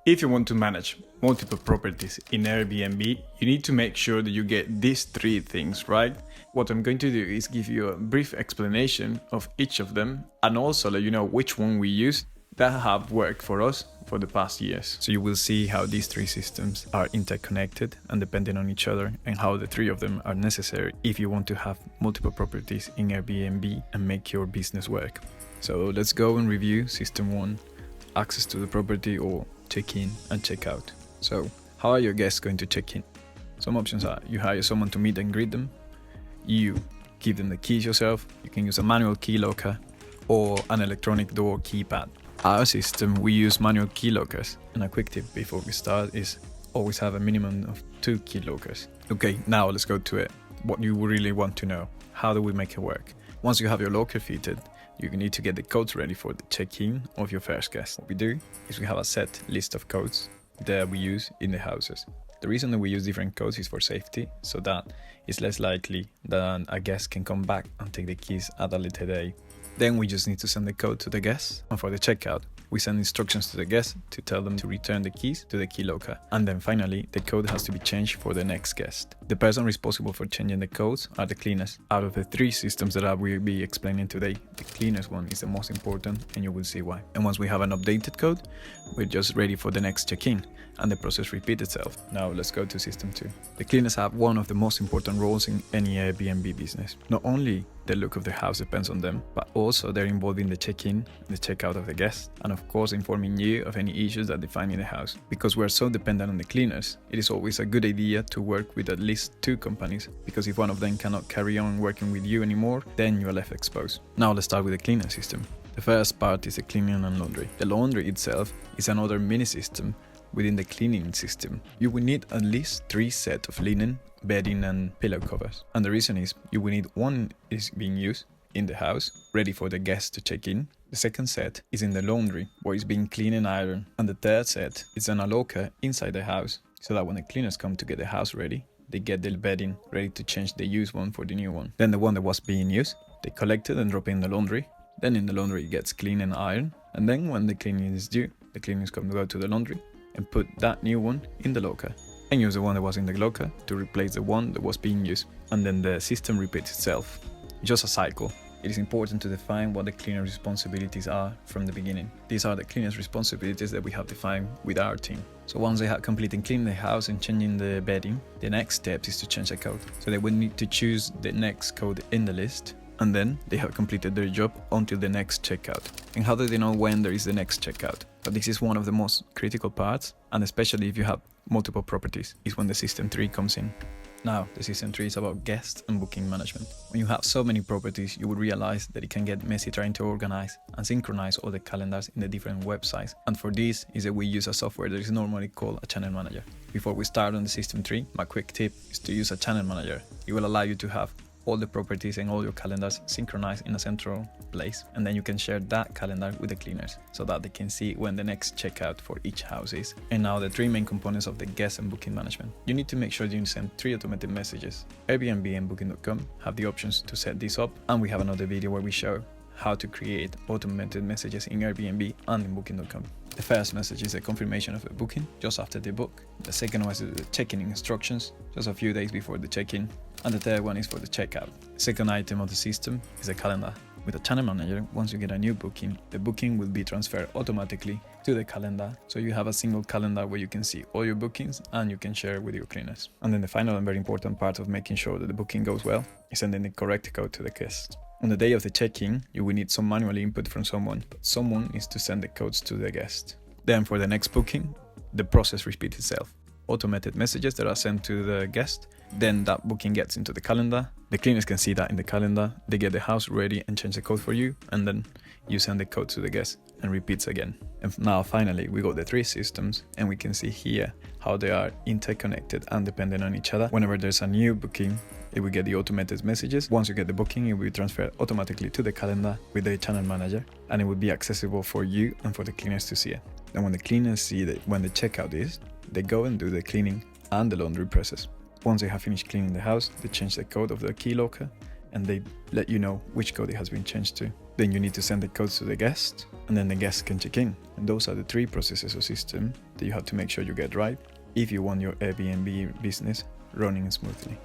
If you want to manage multiple properties in Airbnb, you need to make sure that you get these three things right. What I'm going to do is give you a brief explanation of each of them and also let you know which one we use that have worked for us for the past years. So you will see how these three systems are interconnected and depending on each other, and how the three of them are necessary if you want to have multiple properties in Airbnb and make your business work. So let's go and review system 1, access to the property or check in and check out. So how are your guests going to check in? Some options are you hire someone to meet and greet them, you give them the keys yourself, you can use a manual key locker or an electronic door keypad. Our system, we use manual key lockers, and a quick tip before we start is always have a minimum of 2 key lockers. Okay, now let's go to it. What you really want to know, how do we make it work? Once you have your locker fitted, you need to get the codes ready for the check-in of your first guest. What we do is we have a set list of codes that we use in the houses. The reason that we use different codes is for safety, so that it's less likely that a guest can come back and take the keys at a later day. Then we just need to send the code to the guest, and for the checkout, we send instructions to the guest to tell them to return the keys to the key locker. And then finally, the code has to be changed for the next guest. The person responsible for changing the codes are the cleaners. Out of the 3 systems that I will be explaining today, the cleaners one is the most important, and you will see why. And once we have an updated code, we're just ready for the next check-in, and the process repeats itself. Now let's go to system 2. The cleaners have one of the most important roles in any Airbnb business. Not only the look of the house depends on them, but also they're involved in the check-in, the check-out of the guest, and of course informing you of any issues that they find in the house. Because we're so dependent on the cleaners, it is always a good idea to work with at least 2 companies, because if one of them cannot carry on working with you anymore, then you're left exposed. Now let's start with the cleaner system. The first part is the cleaning and laundry. The laundry itself is another mini system within the cleaning system. You will need at least 3 sets of linen, bedding and pillow covers. And the reason is you will need one is being used in the house, ready for the guests to check in. The second set is in the laundry, where it's being cleaned and ironed. And the third set is in a locker inside the house, so that when the cleaners come to get the house ready, they get the bedding ready to change the used one for the new one. Then the one that was being used, they collect it and drop it in the laundry. Then in the laundry it gets cleaned and ironed. And then when the cleaning is due, the cleaners come to go to the laundry and put that new one in the locker, and use the one that was in the locker to replace the one that was being used. And then the system repeats itself. It's just a cycle. It is important to define what the cleaner's responsibilities are from the beginning. These are the cleaner's responsibilities that we have defined with our team. So once they have completed cleaning the house and changing the bedding, the next step is to change the code. So they will need to choose the next code in the list, and then they have completed their job until the next checkout. And how do they know when there is the next checkout? But this is one of the most critical parts, and especially if you have multiple properties, is when the system 3 comes in. Now, the system 3 is about guest and booking management. When you have so many properties, you will realize that it can get messy trying to organize and synchronize all the calendars in the different websites. And for this is that we use a software that is normally called a channel manager. Before we start on the system 3, my quick tip is to use a channel manager. It will allow you to have all the properties and all your calendars synchronized in a central place, and then you can share that calendar with the cleaners so that they can see when the next checkout for each house is. And now the 3 main components of the guest and booking management. You need to make sure you send 3 automated messages. Airbnb and Booking.com have the options to set this up, and we have another video where we show how to create automated messages in Airbnb and in Booking.com. The first message is a confirmation of the booking just after the book. The second one is the check-in instructions just a few days before the check-in. And the third one is for the checkout. The second item of the system is a calendar. With a channel manager, once you get a new booking, the booking will be transferred automatically to the calendar. So you have a single calendar where you can see all your bookings and you can share with your cleaners. And then the final and very important part of making sure that the booking goes well is sending the correct code to the guest. On the day of the check-in, you will need some manual input from someone, but someone is to send the codes to the guest. Then for the next booking, the process repeats itself. Automated messages that are sent to the guest, then that booking gets into the calendar. The cleaners can see that in the calendar, they get the house ready and change the code for you, and then you send the code to the guest and repeats again. And now finally we got the 3 systems, and we can see here how they are interconnected and dependent on each other. Whenever there's a new booking, it will get the automated messages. Once you get the booking, it will be transferred automatically to the calendar with the channel manager, and it will be accessible for you and for the cleaners to see it. And when the cleaners see that when the checkout is, they go and do the cleaning and the laundry process. Once they have finished cleaning the house, they change the code of the key locker, and they let you know which code it has been changed to. Then you need to send the codes to the guest, and then the guest can check in. And those are the 3 processes or system that that you have to make sure you get right if you want your Airbnb business running smoothly.